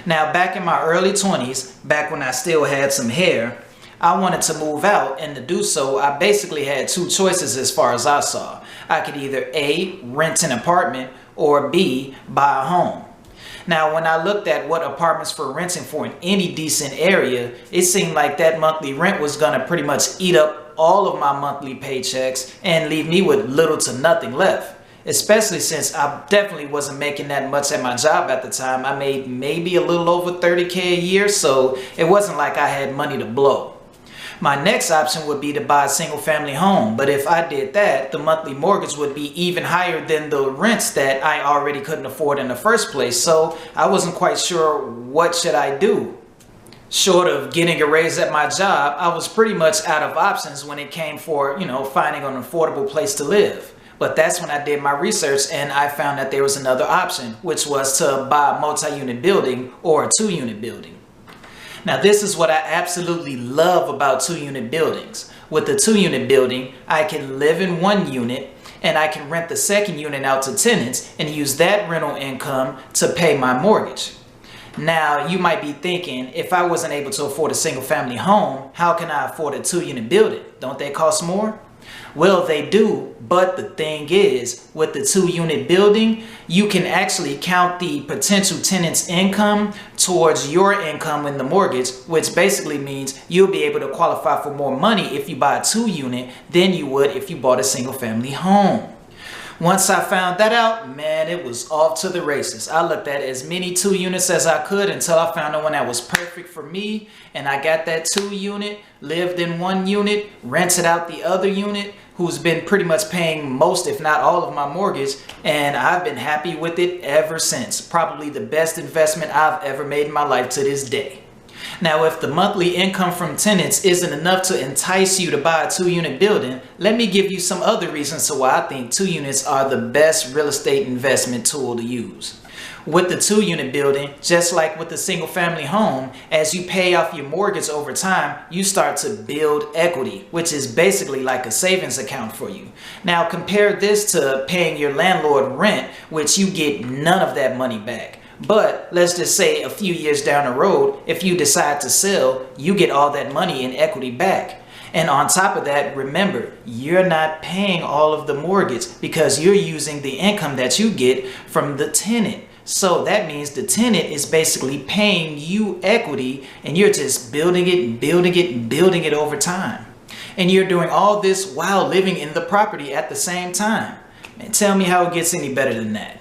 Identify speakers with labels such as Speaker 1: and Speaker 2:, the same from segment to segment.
Speaker 1: Now, back in my early 20s, back when I still had some hair, I wanted to move out, and to do so, I basically had two choices as far as I saw. I could either A, rent an apartment, or B, buy a home. Now, when I looked at what apartments for renting for in any decent area, it seemed like that monthly rent was gonna pretty much eat up all of my monthly paychecks and leave me with little to nothing left. Especially since I definitely wasn't making that much at my job at the time. I made maybe a little over 30K a year, so it wasn't like I had money to blow. My next option would be to buy a single family home, but if I did that, the monthly mortgage would be even higher than the rents that I already couldn't afford in the first place, so I wasn't quite sure what should I do. Short of getting a raise at my job, I was pretty much out of options when it came for, finding an affordable place to live. But that's when I did my research and I found that there was another option, which was to buy a multi-unit building or a two-unit building. Now, this is what I absolutely love about two-unit buildings. With the two-unit building, I can live in one unit and I can rent the second unit out to tenants and use that rental income to pay my mortgage. Now, you might be thinking, if I wasn't able to afford a single family home, how can I afford a two-unit building? Don't they cost more? Well, they do, but the thing is, with the two-unit building, you can actually count the potential tenant's income towards your income in the mortgage, which basically means you'll be able to qualify for more money if you buy a two-unit than you would if you bought a single-family home. Once I found that out, man, it was off to the races. I looked at as many two units as I could until I found the one that was perfect for me, and I got that two unit, lived in one unit, rented out the other unit, who's been pretty much paying most if not all of my mortgage, and I've been happy with it ever since. Probably the best investment I've ever made in my life to this day. Now, if the monthly income from tenants isn't enough to entice you to buy a two-unit building, let me give you some other reasons to why I think two units are the best real estate investment tool to use. With the two-unit building, just like with the single-family home, as you pay off your mortgage over time, you start to build equity, which is basically like a savings account for you. Now, compare this to paying your landlord rent, which you get none of that money back. But let's just say a few years down the road, if you decide to sell, you get all that money in equity back. And on top of that, remember, you're not paying all of the mortgage because you're using the income that you get from the tenant. So that means the tenant is basically paying you equity and you're just building it and building it and building it over time. And you're doing all this while living in the property at the same time. Man, tell me how it gets any better than that.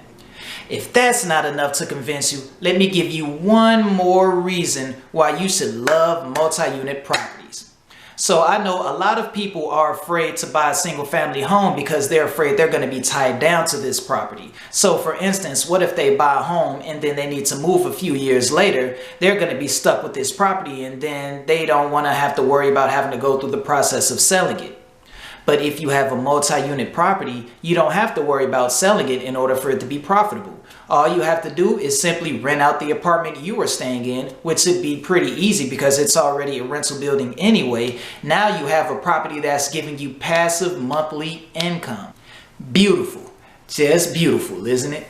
Speaker 1: If that's not enough to convince you, let me give you one more reason why you should love multi-unit properties. So I know a lot of people are afraid to buy a single family home because they're afraid they're going to be tied down to this property. So for instance, what if they buy a home and then they need to move a few years later? They're going to be stuck with this property and then they don't want to have to worry about having to go through the process of selling it. But if you have a multi-unit property, you don't have to worry about selling it in order for it to be profitable. All you have to do is simply rent out the apartment you were staying in, which should be pretty easy because it's already a rental building anyway. Now you have a property that's giving you passive monthly income. Beautiful. Just beautiful, isn't it?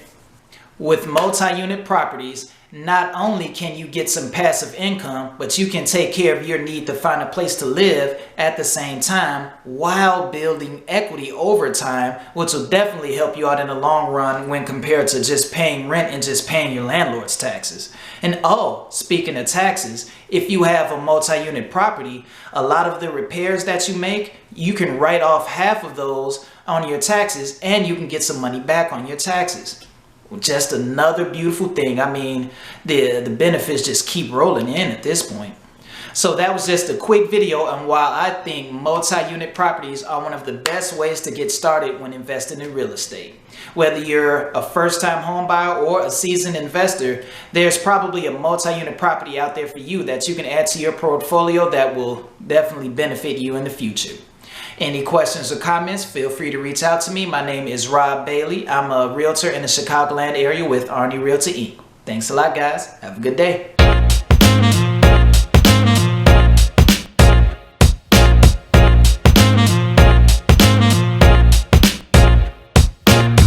Speaker 1: With multi-unit properties, not only can you get some passive income, but you can take care of your need to find a place to live at the same time while building equity over time, which will definitely help you out in the long run when compared to just paying rent and just paying your landlord's taxes. And oh, speaking of taxes, if you have a multi-unit property, a lot of the repairs that you make, you can write off half of those on your taxes and you can get some money back on your taxes. Just another beautiful thing. I mean, the benefits just keep rolling in at this point. So that was just a quick video on why I think multi-unit properties are one of the best ways to get started when investing in real estate. Whether you're a first-time home buyer or a seasoned investor, there's probably a multi-unit property out there for you that you can add to your portfolio that will definitely benefit you in the future. Any questions or comments, feel free to reach out to me. My name is Rob Bailey. I'm a realtor in the Chicagoland area with Arnie Realty Inc. Thanks a lot, guys. Have a good day.